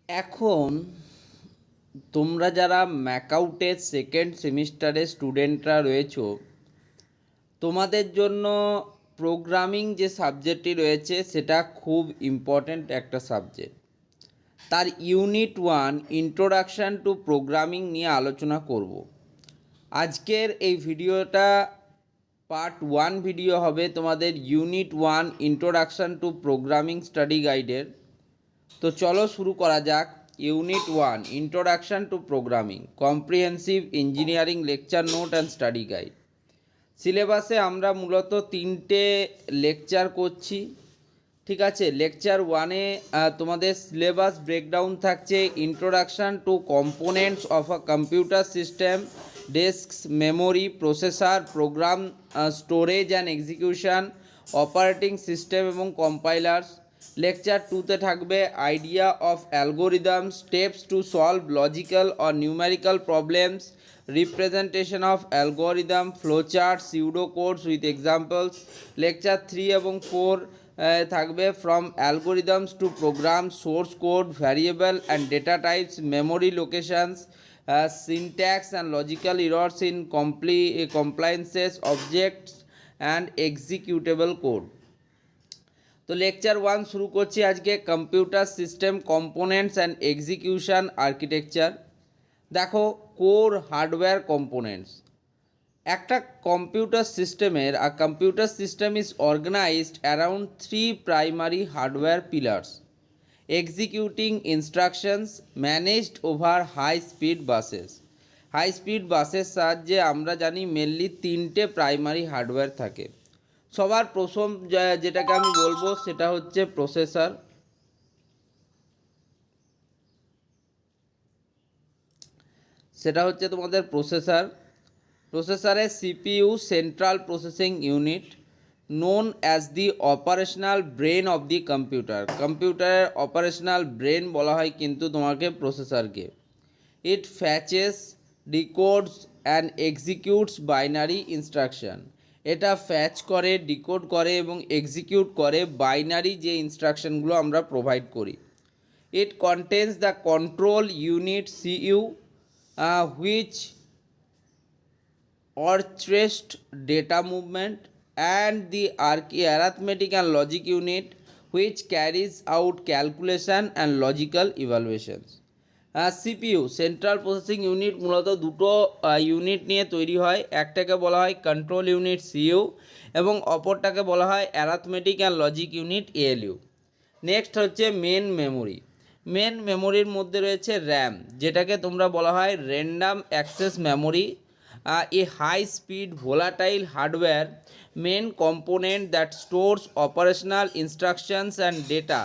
এখন তোমরা যারা ম্যাকআউটের সেকেন্ড সেমিস্টারের স্টুডেন্টরা রয়েছো, তোমাদের জন্য প্রোগ্রামিং যে সাবজেক্টটি রয়েছে সেটা খুব ইম্পর্ট্যান্ট একটা সাবজেক্ট। তার ইউনিট 1 ইন্ট্রোডাকশান টু প্রোগ্রামিং নিয়ে আলোচনা করব। আজকের এই ভিডিওটা পার্ট 1 ভিডিও হবে তোমাদের unit 1 introduction to programming study গাইডের। তো চলো শুরু করা যাক। Unit 1 introduction to programming comprehensive engineering lecture note and study guide. সিলেবাসে আমরা মূলত 3টে লেকচার করছি, ঠিক আছে। লেকচার 1-এ তোমাদের সিলেবাস ব্রেকডাউন থাকছে introduction to components of a computer system, desks, memory, processor, program, storage and execution, operating system এবং কম্পাইলার্স। লেকচার 2-তে থাকবে idea of algorithm, steps to solve logical or numerical problems, representation of algorithm, flowchart, pseudo codes with examples. Lecture 3 এবং 4 থাকবে from algorithms to program, source code, variable and data types, memory locations, syntax and logical errors in compliances, objects and executable code। তো lecture 1 শুরু করছি আজকে computer system components and execution architecture. দেখো, core hardware components. একটা computer সিস্টেমের computer system is organised around 3 primary hardware pillars executing instructions managed over high speed buses. High speed বাসের সাহায্যে আমরা জানি মেনলি 3টে প্রাইমারি হার্ডওয়্যার থাকে। সবার প্রথম যেটাকে আমি বলবো সেটা হচ্ছে প্রসেসর। সেটা হচ্ছে তোমাদের প্রসেসর। প্রসেসরের CPU central processing unit known as the operational brain of the computer. কম্পিউটারের অপারেশনাল ব্রেন বলা হয় কিন্তু তোমাকে প্রসেসরকে। ইট ফ্যাচেস, ডিকোডস অ্যান্ড এক্সিকিউটস বাইনারি ইনস্ট্রাকশন। এটা ফ্যাচ করে, ডিকোড করে এবং এক্সিকিউট করে বাইনারি যে ইনস্ট্রাকশনগুলো আমরা প্রোভাইড করি। It contains the control unit CU which orchestrates data movement, and the arithmetic and logic unit which carries out calculation and logical evaluations। CPU central processing unit মূলত দুটো unit নিয়ে তৈরি হয়। একটাকে বলা হয় কন্ট্রোল ইউনিট সিইউ এবং অপরটাকে বলা হয় arithmetic and logic unit ALU. Next হচ্ছে মেন মেমোরি। মেন মেমোরির মধ্যে রয়েছে র্যাম, যেটাকে তোমরা বলা হয় random access memory, a high speed volatile hardware main component that stores operational instructions and data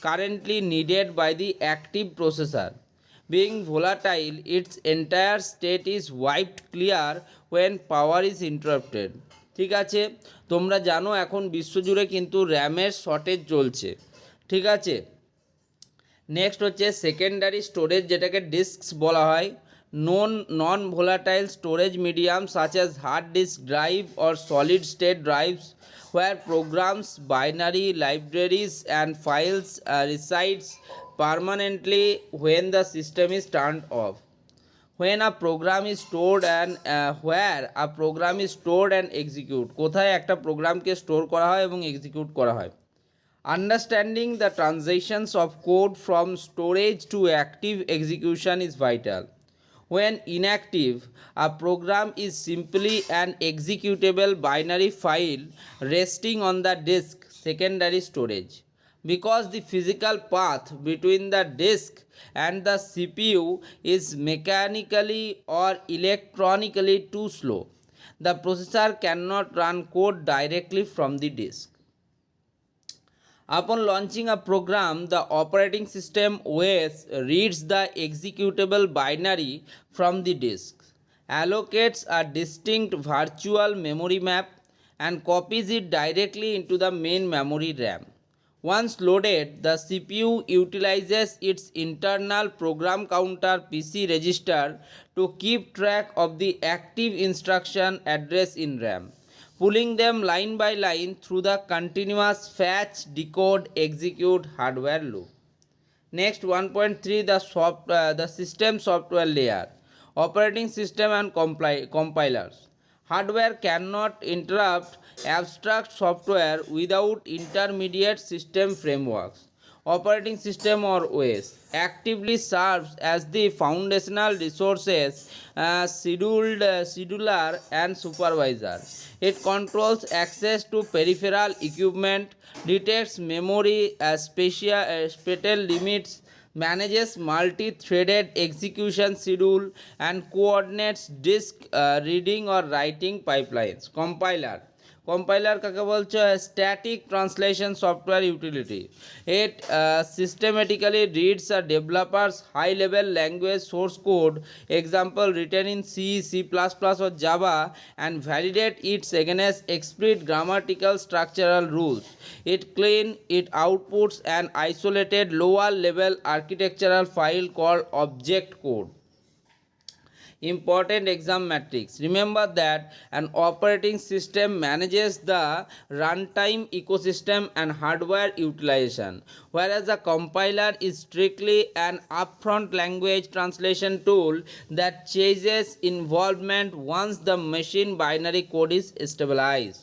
currently needed by the active processor. Being volatile, its entire state is wiped clear when power is interrupted। ঠিক আছে, তোমরা জানো এখন বিশ্বজুড়ে কিন্তু র্যামের shortage চলছে, ঠিক আছে। নেক্সট হচ্ছে সেকেন্ডারি স্টোরেজ, যেটাকে ডিস্কস বলা হয়। নন volatile storage medium such as hard disk drive or solid state drives where programs, binary, libraries and files resides permanently when the system is turned off। When a program is stored and where a program is stored and execute, কোথায় একটা প্রোগ্রামকে store করা হয় এবং execute করা হয়। Understanding the transitions of code from storage to active execution is vital। When inactive, a program is simply an executable binary file resting on the disk, secondary storage. Because the physical path between the disk and the CPU is mechanically or electronically too slow, the processor cannot run code directly from the disk। Upon launching a program, the operating system OS reads the executable binary from the disk, allocates a distinct virtual memory map, and copies it directly into the main memory RAM. Once loaded, the CPU utilizes its internal program counter PC register to keep track of the active instruction address in RAM, pulling them line by line through the continuous fetch, decode, execute hardware loop। Next 1.3, the system software layer, operating system and compilers. Hardware cannot interrupt abstract software without intermediate system frameworks. Operating system or OS actively serves as the foundational resources, scheduler and supervisor. It controls access to peripheral equipment, detects memory spatial limits, manages multi-threaded execution schedule, and coordinates disk reading or writing pipelines. Compiler কাকে বলছো? Static translation software utility. It systematically reads a developer's high level language source code, example written in C, C++ or Java, and validate its against explicit grammatical structural rules. It clean it outputs an isolated lower level architectural file called object code. Important exam matrix. Remember that an operating system manages the runtime ecosystem and hardware utilization, whereas a compiler is strictly an upfront language translation tool that chases involvement once the machine binary code is stabilized.